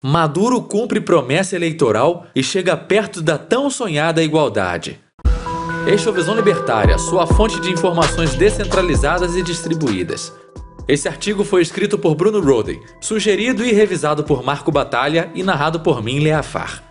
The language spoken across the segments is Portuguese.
Maduro cumpre promessa eleitoral e chega perto da tão sonhada igualdade. Este é o Visão Libertária, sua fonte de informações descentralizadas e distribuídas. Esse artigo foi escrito por Bruno Roden, sugerido e revisado por Marco Batalha e narrado por mim, Leafar.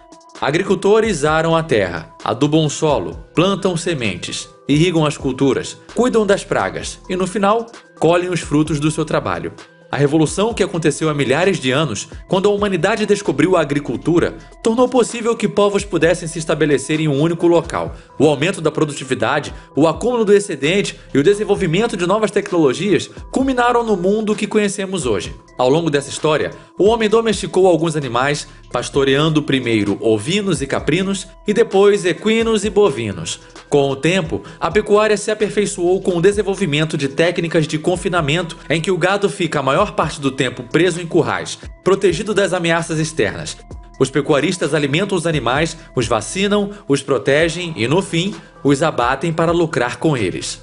Agricultores aram a terra, adubam o solo, plantam sementes, irrigam as culturas, cuidam das pragas e, no final, colhem os frutos do seu trabalho. A revolução que aconteceu há milhares de anos, quando a humanidade descobriu a agricultura, tornou possível que povos pudessem se estabelecer em um único local. O aumento da produtividade, o acúmulo do excedente e o desenvolvimento de novas tecnologias culminaram no mundo que conhecemos hoje. Ao longo dessa história, o homem domesticou alguns animais, pastoreando primeiro ovinos e caprinos e depois equinos e bovinos. Com o tempo, a pecuária se aperfeiçoou com o desenvolvimento de técnicas de confinamento em que o gado fica a maior parte do tempo preso em currais, protegido das ameaças externas. Os pecuaristas alimentam os animais, os vacinam, os protegem e, no fim, os abatem para lucrar com eles.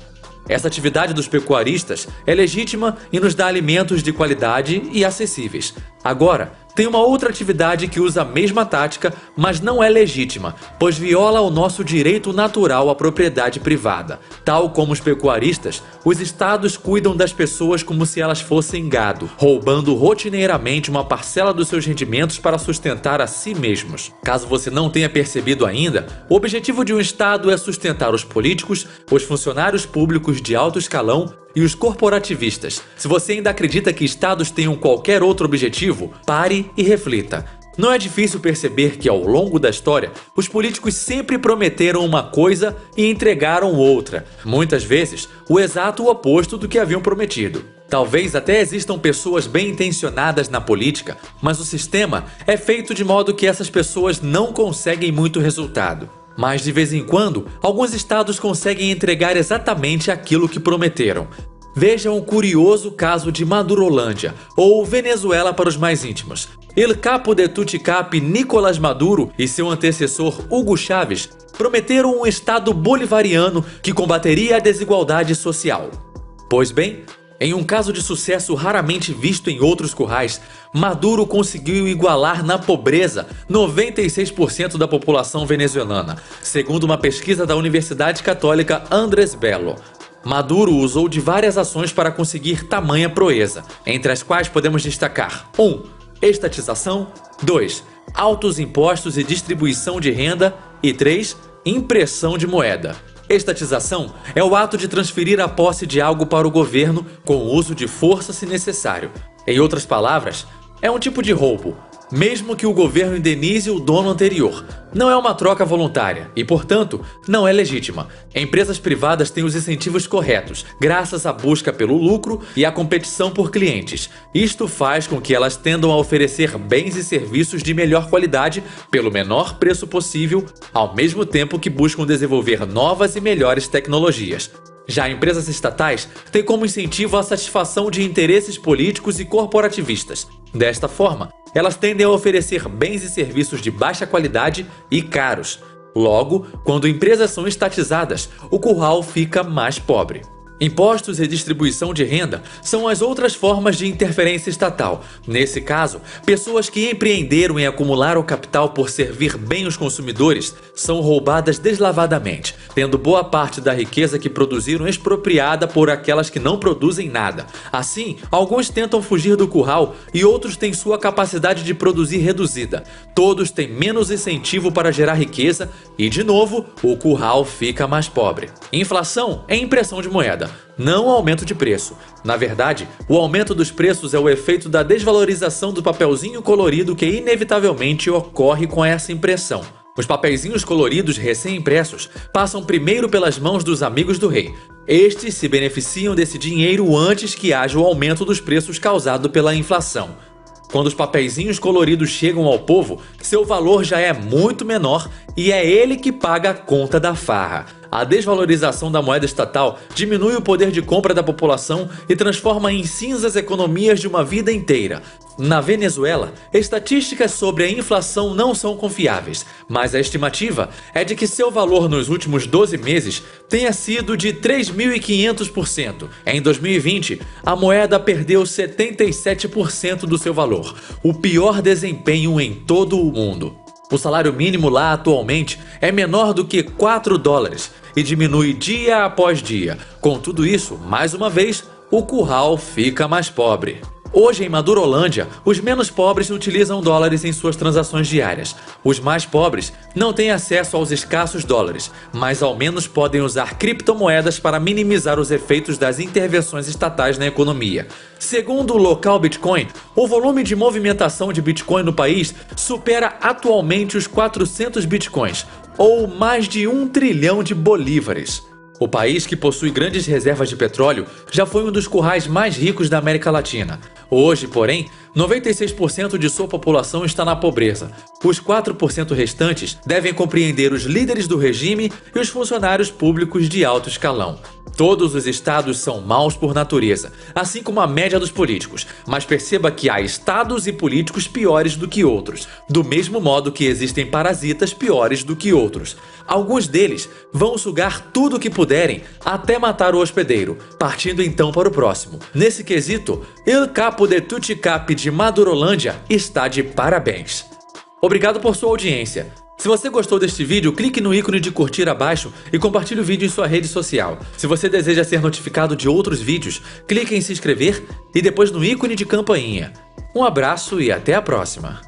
Essa atividade dos pecuaristas é legítima e nos dá alimentos de qualidade e acessíveis. Agora, tem uma outra atividade que usa a mesma tática, mas não é legítima, pois viola o nosso direito natural à propriedade privada. Tal como os pecuaristas, os estados cuidam das pessoas como se elas fossem gado, roubando rotineiramente uma parcela dos seus rendimentos para sustentar a si mesmos. Caso você não tenha percebido ainda, o objetivo de um estado é sustentar os políticos, os funcionários públicos de alto escalão e os corporativistas. Se você ainda acredita que estados tenham qualquer outro objetivo, pare e reflita. Não é difícil perceber que ao longo da história, os políticos sempre prometeram uma coisa e entregaram outra. Muitas vezes, o exato oposto do que haviam prometido. Talvez até existam pessoas bem intencionadas na política, mas o sistema é feito de modo que essas pessoas não conseguem muito resultado. Mas de vez em quando, alguns estados conseguem entregar exatamente aquilo que prometeram. Vejam o curioso caso de Madurolândia, ou Venezuela para os mais íntimos. El Capo de Tuticap Nicolás Maduro e seu antecessor Hugo Chávez prometeram um estado bolivariano que combateria a desigualdade social. Pois bem, em um caso de sucesso raramente visto em outros currais, Maduro conseguiu igualar na pobreza 96% da população venezuelana, segundo uma pesquisa da Universidade Católica Andrés Bello. Maduro usou de várias ações para conseguir tamanha proeza, entre as quais podemos destacar 1. Estatização, 2. Altos impostos e distribuição de renda e 3. Impressão de moeda. Estatização é o ato de transferir a posse de algo para o governo com o uso de força se necessário. Em outras palavras, é um tipo de roubo, mesmo que o governo indenize o dono anterior. Não é uma troca voluntária e, portanto, não é legítima. Empresas privadas têm os incentivos corretos, graças à busca pelo lucro e à competição por clientes. Isto faz com que elas tendam a oferecer bens e serviços de melhor qualidade pelo menor preço possível, ao mesmo tempo que buscam desenvolver novas e melhores tecnologias. Já empresas estatais têm como incentivo a satisfação de interesses políticos e corporativistas. Desta forma, elas tendem a oferecer bens e serviços de baixa qualidade e caros. Logo, quando empresas são estatizadas, o curral fica mais pobre. Impostos e distribuição de renda são as outras formas de interferência estatal. Nesse caso, pessoas que empreenderam em acumular o capital por servir bem os consumidores são roubadas deslavadamente, tendo boa parte da riqueza que produziram expropriada por aquelas que não produzem nada. Assim, alguns tentam fugir do curral e outros têm sua capacidade de produzir reduzida. Todos têm menos incentivo para gerar riqueza e, de novo, o curral fica mais pobre. Inflação é impressão de moeda, não aumento de preço. Na verdade, o aumento dos preços é o efeito da desvalorização do papelzinho colorido que inevitavelmente ocorre com essa impressão. Os papeizinhos coloridos recém-impressos passam primeiro pelas mãos dos amigos do rei. Estes se beneficiam desse dinheiro antes que haja o aumento dos preços causado pela inflação. Quando os papeizinhos coloridos chegam ao povo, seu valor já é muito menor e é ele que paga a conta da farra. A desvalorização da moeda estatal diminui o poder de compra da população e transforma em cinzas economias de uma vida inteira. Na Venezuela, estatísticas sobre a inflação não são confiáveis, mas a estimativa é de que seu valor nos últimos 12 meses tenha sido de 3.500%. Em 2020, a moeda perdeu 77% do seu valor, o pior desempenho em todo o mundo. O salário mínimo lá atualmente é menor do que 4 dólares e diminui dia após dia. Com tudo isso, mais uma vez, o curral fica mais pobre. Hoje, em Madurolândia, os menos pobres utilizam dólares em suas transações diárias. Os mais pobres não têm acesso aos escassos dólares, mas ao menos podem usar criptomoedas para minimizar os efeitos das intervenções estatais na economia. Segundo o local Bitcoin, o volume de movimentação de Bitcoin no país supera atualmente os 400 Bitcoins, ou mais de 1 trilhão de bolívares. O país, que possui grandes reservas de petróleo, já foi um dos currais mais ricos da América Latina. Hoje, porém, 96% de sua população está na pobreza. Os 4% restantes devem compreender os líderes do regime e os funcionários públicos de alto escalão. Todos os estados são maus por natureza, assim como a média dos políticos, mas perceba que há estados e políticos piores do que outros, do mesmo modo que existem parasitas piores do que outros. Alguns deles vão sugar tudo o que puderem até matar o hospedeiro, partindo então para o próximo. Nesse quesito, El Capo de Tuticap de Madurolândia está de parabéns. Obrigado por sua audiência. Se você gostou deste vídeo, clique no ícone de curtir abaixo e compartilhe o vídeo em sua rede social. Se você deseja ser notificado de outros vídeos, clique em se inscrever e depois no ícone de campainha. Um abraço e até a próxima!